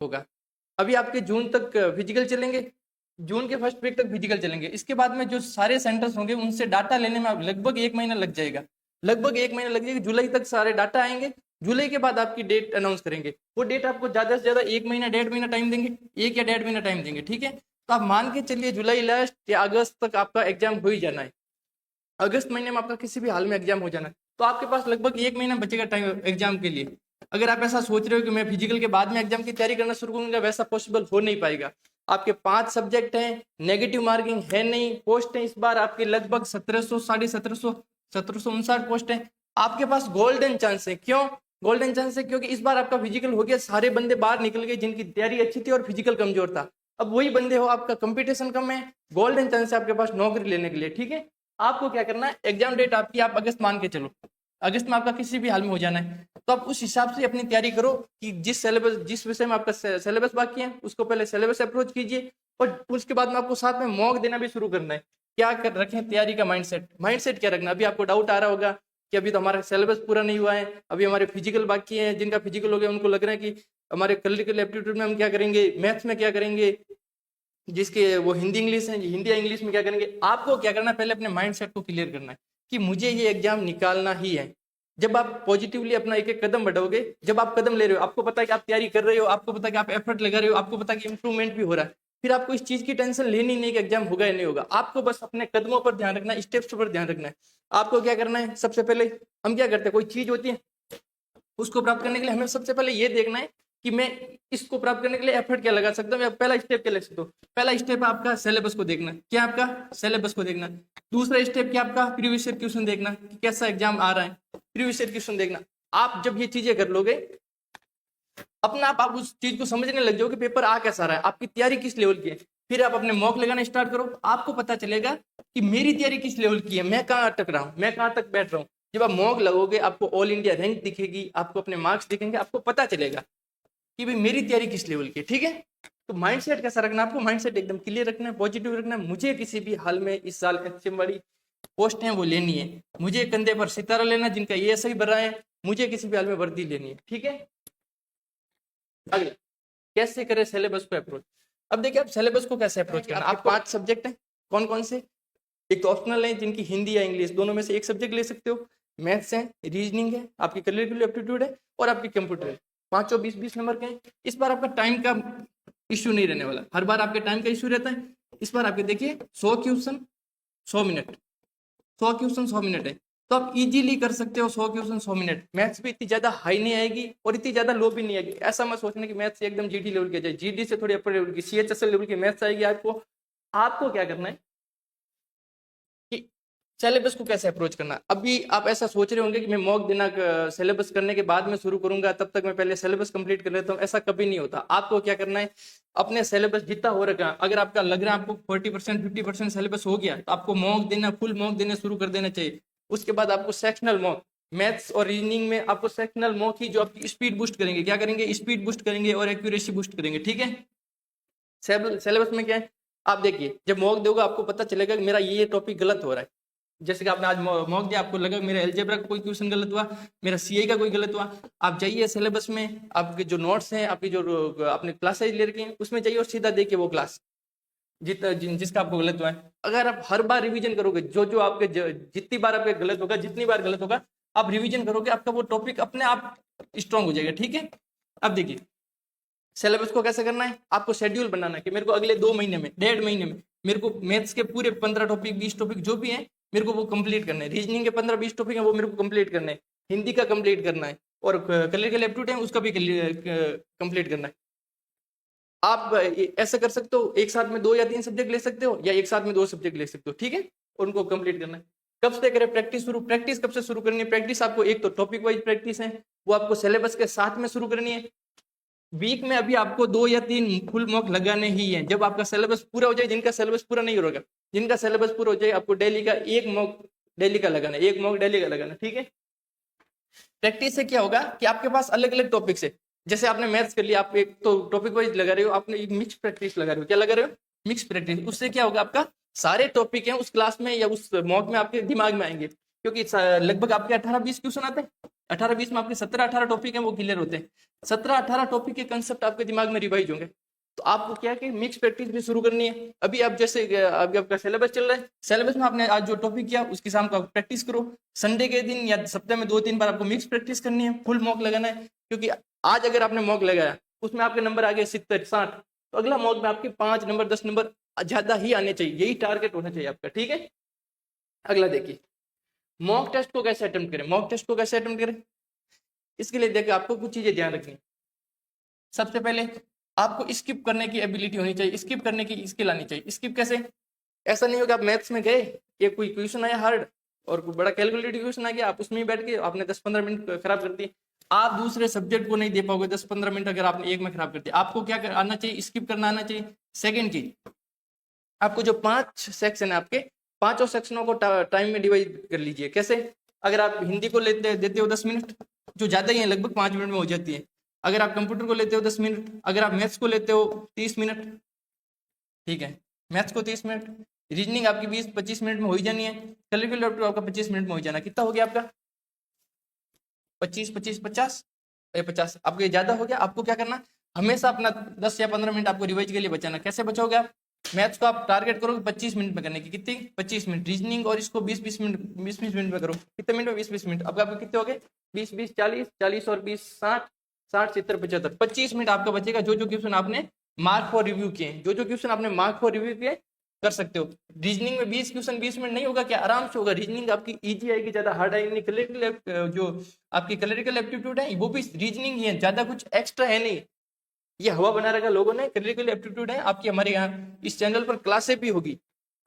होगा। अभी आपके जून तक फिजिकल चलेंगे, जून के फर्स्ट वीक तक फिजिकल चलेंगे। इसके बाद में जो सारे सेंटर्स होंगे उनसे डाटा लेने में लगभग 1 महीना लग जाएगा, लगभग 1 महीना लग जाएगा। जुलाई तक सारे डाटा आएंगे, जुलाई के बाद आपकी डेट अनाउंस करेंगे। वो डेट आपको ज्यादा से ज्यादा 1 महीना 1.5 महीना टाइम देंगे, 1 या 1.5 महीना टाइम देंगे, ठीक है। तो आप मान के चलिए जुलाई लास्ट या अगस्त तक आपका एग्जाम हो ही जाना है, अगस्त महीने में आपका किसी भी हाल में एग्जाम हो जाना है। तो आपके पास लगभग 1 महीना बचेगा टाइम एग्जाम के लिए। अगर आप ऐसा सोच रहे हो कि मैं फिजिकल के बाद में एग्जाम की तैयारी करना शुरू करूंगा, वैसा पॉसिबल हो नहीं पाएगा। आपके 5 सब्जेक्ट हैं, नेगेटिव मार्किंग है नहीं, पोस्ट है इस बार आपके लगभग 1700 1750 1759 पोस्ट है। आपके पास गोल्डन चांस है। क्यों गोल्डन चांस है? क्योंकि इस बार आपका फिजिकल हो गया, सारे बंदे बाहर निकल गए जिनकी तैयारी अच्छी थी और फिजिकल कमजोर था। अब वही बंदे हो, आपका कंपटीशन कम है, गोल्डन चांस है आपके पास नौकरी लेने के लिए, ठीक है। आपको क्या करना है, एग्जाम डेट आपकी आप अगस्त मान के चलो, अगस्त में आपका किसी भी हाल में हो जाना है। तो आप उस हिसाब से अपनी तैयारी करो कि जिस सिलेबस जिस विषय में आपका सिलेबस बाकी है उसको पहले सिलेबस अप्रोच कीजिए, और उसके बाद में आपको साथ में मॉक देना भी शुरू करना है। क्या कर रखें तैयारी का माइंडसेट क्या रखना। अभी आपको डाउट आ रहा होगा कि अभी तो हमारा सिलेबस पूरा नहीं हुआ है, अभी हमारे फिजिकल बाकी है। जिनका फिजिकल हो गया उनको लग रहा है कि हमारे क्रिटिकल एप्टीट्यूड में हम क्या करेंगे, मैथ्स में क्या करेंगे, जिसके वो हिंदी इंग्लिश है, हिंदी या इंग्लिश में क्या करेंगे। आपको क्या करना है, पहले अपने माइंडसेट को क्लियर करना है कि मुझे ये एग्जाम निकालना ही है। जब आप पॉजिटिवली अपना एक एक कदम बढ़ाओगे, जब आप कदम ले रहे हो, आपको पता है कि आप तैयारी कर रहे हो, आपको पता है कि आप एफर्ट लगा रहे हो, आपको पता है कि इंप्रूवमेंट भी हो रहा है, फिर आपको इस चीज की टेंशन लेनी नहीं कि एग्जाम होगा या नहीं होगा। आपको बस अपने कदमों पर ध्यान रखना है, स्टेप्स पर ध्यान रखना है। आपको क्या करना है, सबसे पहले हम क्या करते हैं, कोई चीज होती है उसको प्राप्त करने के लिए हमें सबसे पहले ये देखना है कि मैं इसको प्राप्त करने के लिए एफर्ट क्या लगा सकता हूँ, या पहला स्टेप क्या लग सकता हूँ। पहला स्टेप आपका सिलेबस को देखना, क्या आपका सिलेबस को देखना। दूसरा स्टेप क्या आपका, प्रीवियस ईयर क्वेश्चन देखना कि कैसा एग्जाम आ रहा है, प्रीवियस ईयर क्वेश्चन देखना। आप जब ये चीजें कर लोगे, अपना आप उस चीज को समझने लग जाओ कि पेपर आ कैसा रहा है, आपकी तैयारी किस लेवल की है। फिर आप अपने मॉक लगाना स्टार्ट करो, आपको पता चलेगा कि मेरी तैयारी किस लेवल की है, मैं कहाँ अटक रहा हूँ, मैं कहाँ तक बैठ रहा हूँ। जब आप मॉक लगोगे आपको ऑल इंडिया रैंक दिखेगी, आपको अपने मार्क्स दिखेंगे, आपको पता चलेगा कि भाई मेरी तैयारी किस लेवल की है, ठीक है। तो माइंडसेट कैसा रखना, आपको माइंडसेट एकदम क्लियर रखना है, पॉजिटिव रखना है। मुझे किसी भी हाल में इस साल एचएम वाली पोस्ट है वो लेनी है, मुझे कंधे पर सितारा लेना जिनका ये सही भरा है, मुझे किसी भी हाल में वर्दी लेनी है, ठीक है। अगला, कैसे करें सिलेबस को अप्रोच। अब देखिए आप सिलेबस को कैसे अप्रोच करना। आप 5 सब्जेक्ट हैं, कौन कौन से, एक तो ऑप्शनल है जिनकी हिंदी या इंग्लिश दोनों में से एक सब्जेक्ट ले सकते हो, मैथ्स है, रीजनिंग है, आपकी करिकुलर एप्टीट्यूड है, और आपकी कंप्यूटर है। पांचों 20-20 नंबर के हैं। इस बार आपका टाइम का इश्यू नहीं रहने वाला, हर बार आपके टाइम का इश्यू रहता है। इस बार आपके देखिए 100 क्वेश्चन 100 मिनट, 100 क्वेश्चन 100 मिनट है, तो आप इजीली कर सकते हो 100 क्वेश्चन 100 मिनट। मैथ्स भी इतनी ज्यादा हाई नहीं आएगी और इतनी ज्यादा लो भी नहीं आएगी। ऐसा मत सोचना कि मैथ्स एकदम जीडी लेवल की जाए, जीडी से थोड़ी अपर लेवल की सीएचएसएल लेवल की मैथ्स आएगी आपको। आपको क्या करना है कि सिलेबस को कैसे अप्रोच करना। अभी आप ऐसा सोच रहे होंगे कि मैं मॉक देना सिलेबस करने के बाद में शुरू करूंगा, तब तक मैं पहले सिलेबस कंप्लीट कर लेता हूं। ऐसा कभी नहीं होता। आपको क्या करना है, अपने सिलेबस जितना हो रखा है, अगर आपका लग रहा है आपको 40% 50% सिलेबस हो गया, तो आपको मॉक देना, फुल मॉक देना शुरू कर देना चाहिए। उसके बाद आपको सेक्शनल मॉक, मैथ्स और रीजनिंग में आपको सेक्शनल मॉक ही जो आपकी स्पीड बूस्ट करेंगे, क्या करेंगे, स्पीड बूस्ट करेंगे और एक्यूरेसी बूस्ट करेंगे, ठीक है। सिलेबस में क्या है, आप देखिए जब मॉक दोगे आपको पता चलेगा कि मेरा ये टॉपिक गलत हो रहा है। जैसे कि आपने आज मॉक दिया, आपको लगा मेरा अलजेब्रा का कोई क्वेश्चन गलत हुआ, मेरा सीए का कोई गलत हुआ, आप जाइए सिलेबस में, आपके जो नोट्स हैं, आपकी जो आपने क्लासेज ले रखी हैं उसमें जाइए और सीधा देखिए वो क्लास जिसका आपको गलत हुआ है। अगर आप हर बार रिवीजन करोगे, जो जो आपके जितनी बार आपके गलत होगा, जितनी बार गलत होगा, आप रिवीजन करोगे, आपका वो टॉपिक अपने आप स्ट्रांग हो जाएगा, ठीक है। अब देखिए सिलेबस को कैसे करना है, आपको शेड्यूल बनाना है कि मेरे को अगले 2 महीने में, 1.5 महीने में मेरे को मैथ्स के पूरे 15 टॉपिक 20 टॉपिक जो भी है मेरे को वो कंप्लीट करना है। रीजनिंग के 15-20 टॉपिक है वो मेरे को कंप्लीट करना है, हिंदी का कंप्लीट करना है, और क्लिनिकल एप्टीट्यूड है उसका भी कंप्लीट करना है। आप ऐसा कर सकते हो, एक साथ में 2 या 3 सब्जेक्ट ले सकते हो, या एक साथ में 2 सब्जेक्ट ले सकते हो, ठीक है। उनको कंप्लीट करना है। कब से करें प्रैक्टिस शुरू, प्रैक्टिस कब से शुरू करनी है। प्रैक्टिस आपको एक तो टॉपिक वाइज प्रैक्टिस है, वो आपको सिलेबस के साथ में शुरू करनी है। वीक में अभी आपको 2 या 3 फुल मॉक लगाने ही है। जब आपका सिलेबस पूरा हो जाए, जिनका सिलेबस पूरा नहीं होगा, जिनका सिलेबस पूरा हो जाए, आपको डेली का एक मॉक डेली का लगाना है, एक मॉक डेली का लगाना, ठीक है। प्रैक्टिस से क्या होगा कि आपके पास अलग अलग टॉपिक्स है। जैसे आपने मैथ्स कर लिया, आप एक तो टॉपिक वाइज लगा रहे हो, आपने एक मिक्स प्रैक्टिस लगा रहे हो, क्या लगा रहे हो, मिक्स प्रैक्टिस। उससे क्या होगा, आपका सारे टॉपिक हैं उस क्लास में या उस मॉक में आपके दिमाग में आएंगे, क्योंकि लगभग आपके 18-20 क्वेश्चन आते हैं। 18-20 में आपके 17-18 टॉपिक हैं वो क्लियर होते हैं। 17-18 टॉपिक के कंसेप्ट आपके दिमाग में रिवाइज होंगे। तो आपको क्या कि मिक्स प्रैक्टिस भी शुरू करनी है। अभी आप जैसे अभी आपका सिलेबस चल रहा है, सिलेबस में आपने आज जो टॉपिक किया उसकी शाम को आप प्रैक्टिस करो। संडे के दिन या सप्ताह में 2-3 बार आपको मिक्स प्रैक्टिस करनी है, फुल मॉक लगाना है। क्योंकि आज अगर आपने मॉक लगाया उसमें आपके नंबर आ गए 70-60, तो अगला मॉक में आपके 5 नंबर 10 नंबर ज्यादा ही आने चाहिए। यही टारगेट होना चाहिए आपका, ठीक है। अगला देखिए, मॉक टेस्ट को कैसे अटेम्प्ट करें। मॉक टेस्ट को कैसे अटेम्प्ट करें, इसके लिए देखिए आपको कुछ चीजें ध्यान रखनी। सबसे पहले आपको स्किप करने की एबिलिटी होनी चाहिए, स्किप करने की स्किल आनी चाहिए। स्किप कैसे, ऐसा नहीं होगा आप मैथ्स में गए, ये कोई क्वेश्चन आया हार्ड और कोई बड़ा कैलकुलेटिव क्वेश्चन आ गया, आप उसमें ही बैठ के आपने 10-15 मिनट खराब कर दिए। आप दूसरे सब्जेक्ट को नहीं दे पाओगे 10-15 मिनट अगर आपने एक में खराब कर दिया। आपको क्या आना चाहिए, स्किप करना आना चाहिए। सेकेंड चीज, आपको जो 5 सेक्शन है आपके, 5 सेक्शनों को टाइम में डिवाइड कर लीजिए। कैसे, अगर आप हिंदी को देते हो 10 मिनट, जो ज्यादा ही है लगभग 5 मिनट में हो जाती है। अगर आप कंप्यूटर को लेते हो 10 मिनट, अगर आप मैथ्स को लेते हो 30 मिनट, ठीक है, मैथ्स को 30 मिनट, रीजनिंग आपकी 20-25 मिनट में हो ही जानी है, कैलकुलेटर आपका 25 मिनट में हो जाना। कितना हो गया आपका 25-25-50 50, आपको ज्यादा हो गया। आपको क्या करना, हमेशा अपना 10 या 15 मिनट आपको रिवाइज के लिए बचाना। कैसे बचाओगे आप, मैथ्स को आप टारगेट करोगे 25 मिनट में करने की, कितनी 25 मिनट, रीजनिंग और इसको 20-20 मिनट 20-20 मिनट में करो। कितने मिनट में 20-20 मिनट, अब आपको कितने हो गए 20-20 40 और 20 60 60 70 75 25 मिनट आपका बचेगा। जो जो क्वेश्चन आपने मार्क फॉर रिव्यू किए, जो जो क्वेश्चन आपने मार्क फॉर रिव्यू किए कर सकते हो। रीजनिंग में 20 क्वेश्चन 20 मिनट नहीं होगा क्या, आराम से होगा। रीजनिंग आपकी इजी आएगी, ज्यादा हार्ड आएगी। क्लरिकल जो आपकी क्लरिकल एप्टीट्यूड है वो भी रीजनिंग ही है, ज्यादा कुछ एक्स्ट्रा है नहीं। ये हवा बना रखा लोगों ने, क्लरिकल एप्टीट्यूड है आपकी। हमारे यहाँ इस चैनल पर क्लासें भी होगी।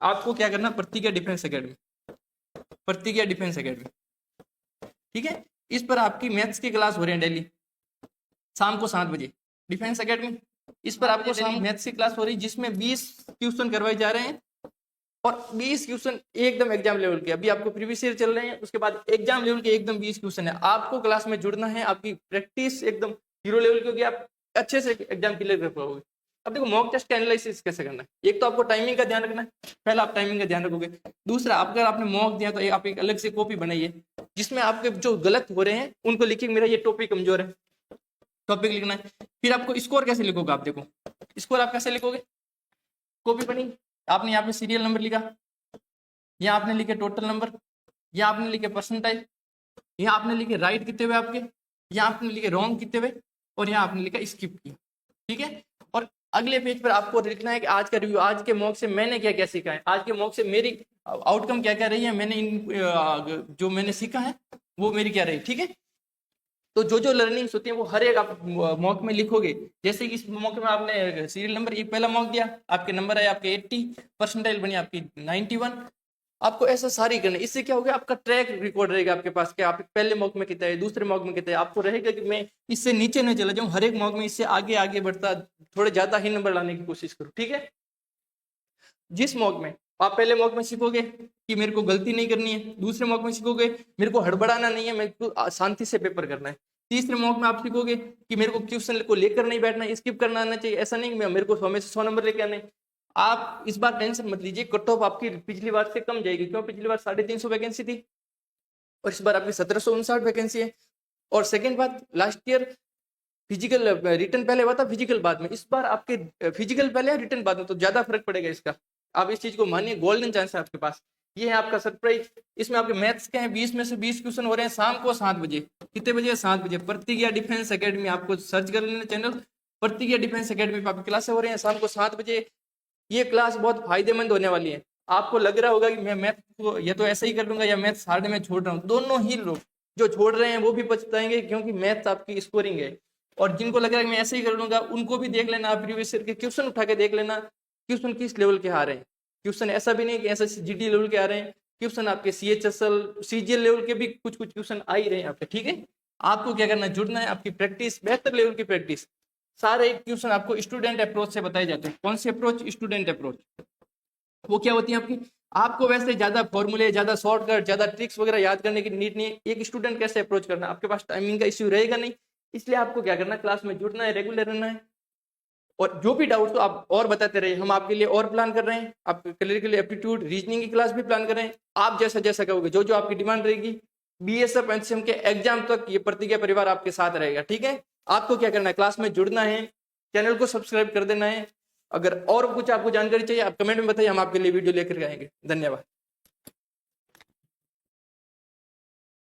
आपको क्या करना, प्रतिज्ञा डिफेंस एकेडमी, प्रतिज्ञा डिफेंस एकेडमी, ठीक है। इस पर आपकी मैथ्स की क्लास हो रही है डेली शाम को 7 बजे, डिफेंस एकेडमी। इस पर आपको शाम मैथ्स की क्लास हो रही है जिसमें 20 क्वेश्चन करवाए जा रहे हैं और 20 क्वेश्चन एकदम एग्जाम लेवल के। अभी आपको प्रीवियस ईयर चल रहे हैं, उसके बाद एग्जाम लेवल के एकदम 20 क्वेश्चन है। आपको क्लास में जुड़ना है, आपकी प्रैक्टिस एकदम जीरो लेवल की होगी, आप अच्छे से एग्जाम क्लियर कर पाओगे। अब देखो मॉक टेस्ट का एनालिसिस कैसे करना है। एक तो आपको टाइमिंग का ध्यान रखना है, पहला आप टाइमिंग का ध्यान रखोगे। दूसरा, अगर आपने मॉक दिया तो आप एक अलग से कॉपी बनाइए जिसमें आपके जो गलत हो रहे हैं उनको लिखिए, मेरा ये टॉपिक कमजोर है, टॉपिक लिखना है। फिर आपको स्कोर कैसे लिखोगे, आप देखो स्कोर आप कैसे लिखोगे, कॉपी बनी, आपने यहाँ पे सीरियल नंबर लिखा, यहाँ आपने लिखे टोटल नंबर, यहाँ आपने लिखे परसेंटाइल, यहाँ आपने लिखे राइट कितने हुए आपके, यहाँ आपने लिखे रॉन्ग कितने हुए, और यहाँ आपने लिखा स्किप किया, ठीक है। और अगले पेज पर आपको लिखना है कि आज का रिव्यू, आज के मॉक से मैंने क्या क्या सीखा है, आज के मॉक से मेरी आउटकम क्या क्या रही है, मैंने इन जो मैंने सीखा है वो मेरी क्या रही, ठीक है। तो जो जो लर्निंग्स होती है वो हर एक आप मॉक में लिखोगे। जैसे कि इस मॉक में आपने सीरियल नंबर एक पहला मॉक दिया, आपके नंबर आए आपके 80, परसेंटाइल बनी आपकी 91। आपको ऐसा सारी करना, इससे क्या होगा, आपका ट्रैक रिकॉर्ड रहेगा आपके पास कि आप पहले मॉक में कितना है, दूसरे मॉक में कितना है। आपको रहेगा कि मैं इससे नीचे न चला जाऊं, हर एक मॉक में इससे आगे आगे बढ़ता, थोड़े ज्यादा ही नंबर लाने की कोशिश करो, ठीक है। जिस मॉक में आप पहले मॉक में सीखोगे कि मेरे को गलती नहीं करनी है, दूसरे मॉक में सीखोगे मेरे को हड़बड़ाना नहीं है, मेरे को शांति से पेपर करना है, तीसरे मॉक में आप सीखोगे कि मेरे को क्वेश्चन को लेकर नहीं बैठना, स्किप करना आना चाहिए, ऐसा नहीं मेरे को हमेशा 100 नंबर लेके आने। आप इस बार टेंशन मत लीजिए, कट ऑफ आपकी पिछली बार से कम जाएगी। क्यों, पिछली बार 350 वैकेंसी थी और इस बार आपकी 1759 वैकेंसी है। और सेकेंड बात, लास्ट ईयर फिजिकल रिटर्न पहले हुआ था, फिजिकल बाद में, इस बार आपके फिजिकल पहले रिटर्न बाद में, तो ज्यादा फर्क पड़ेगा इसका। आप इस चीज को मानिए, गोल्डन चांस है आपके पास। ये है आपका सरप्राइज। इसमें आपके मैथ्स के हैं 20 में से 20 क्वेश्चन हो रहे हैं शाम को 7 बजे। कितने बजे, 7 बजे। प्रतिज्ञा डिफेंस एकेडमी, आपको सर्च कर लेना चैनल, प्रतिज्ञा डिफेंस एकेडमी पे आपकी क्लासें हो रही हैं शाम को 7 बजे। ये क्लास बहुत फायदेमंद होने वाली है। आपको लग रहा होगा कि मैं मैथ को या तो ऐसा ही कर लूंगा या मैथ्स हार्ड में छोड़ रहा हूँ, दोनों ही लोग जो छोड़ रहे हैं वो भी पछताएंगे, क्योंकि मैथ्स आपकी स्कोरिंग है। और जिनको लग रहा है कि मैं ऐसे ही कर लूंगा, उनको भी देख लेना, प्रीवियस ईयर के क्वेश्चन उठा के देख लेना, क्वेश्चन किस लेवल के आ रहे हैं। क्वेश्चन ऐसा भी नहीं कि ऐसा जीडी लेवल के आ रहे हैं, क्वेश्चन आपके CHSL CGL लेवल के भी कुछ कुछ क्वेश्चन आ ही रहे हैं आपके, ठीक है। आपको क्या करना है, जुड़ना है, आपकी प्रैक्टिस, बेहतर लेवल की प्रैक्टिस। सारे क्वेश्चन आपको स्टूडेंट अप्रोच से बताए जाते हैं। कौन सी अप्रोच, स्टूडेंट अप्रोच। वो क्या होती है आपकी, आपको वैसे ज्यादा फॉर्मूले, ज्यादा शॉर्टकट, ज्यादा ट्रिक्स वगैरह याद करने की नीड नहीं है। एक स्टूडेंट कैसे अप्रोच करना, आपके पास टाइमिंग का इश्यू रहेगा नहीं, इसलिए आपको क्या करना है, क्लास में जुड़ना है, रेगुलर रहना है। और जो भी डाउट तो आप और बताते रहिए, हम आपके लिए और प्लान कर रहे हैं। आप क्लियर के लिए एप्टीट्यूड, रीजनिंग की क्लास भी प्लान कर रहे हैं। आप जैसा जैसा कहोगे, जो जो आपकी डिमांड रहेगी बीएसएफ एनसीएम के एग्जाम तक ये प्रतिज्ञा परिवार आपके साथ रहेगा। ठीक है, आपको क्या करना है, क्लास में जुड़ना है, चैनल को सब्सक्राइब कर देना है। अगर और कुछ आपको जानकारी चाहिए आप कमेंट में बताइए, हम आपके लिए वीडियो लेकर आएंगे। धन्यवाद।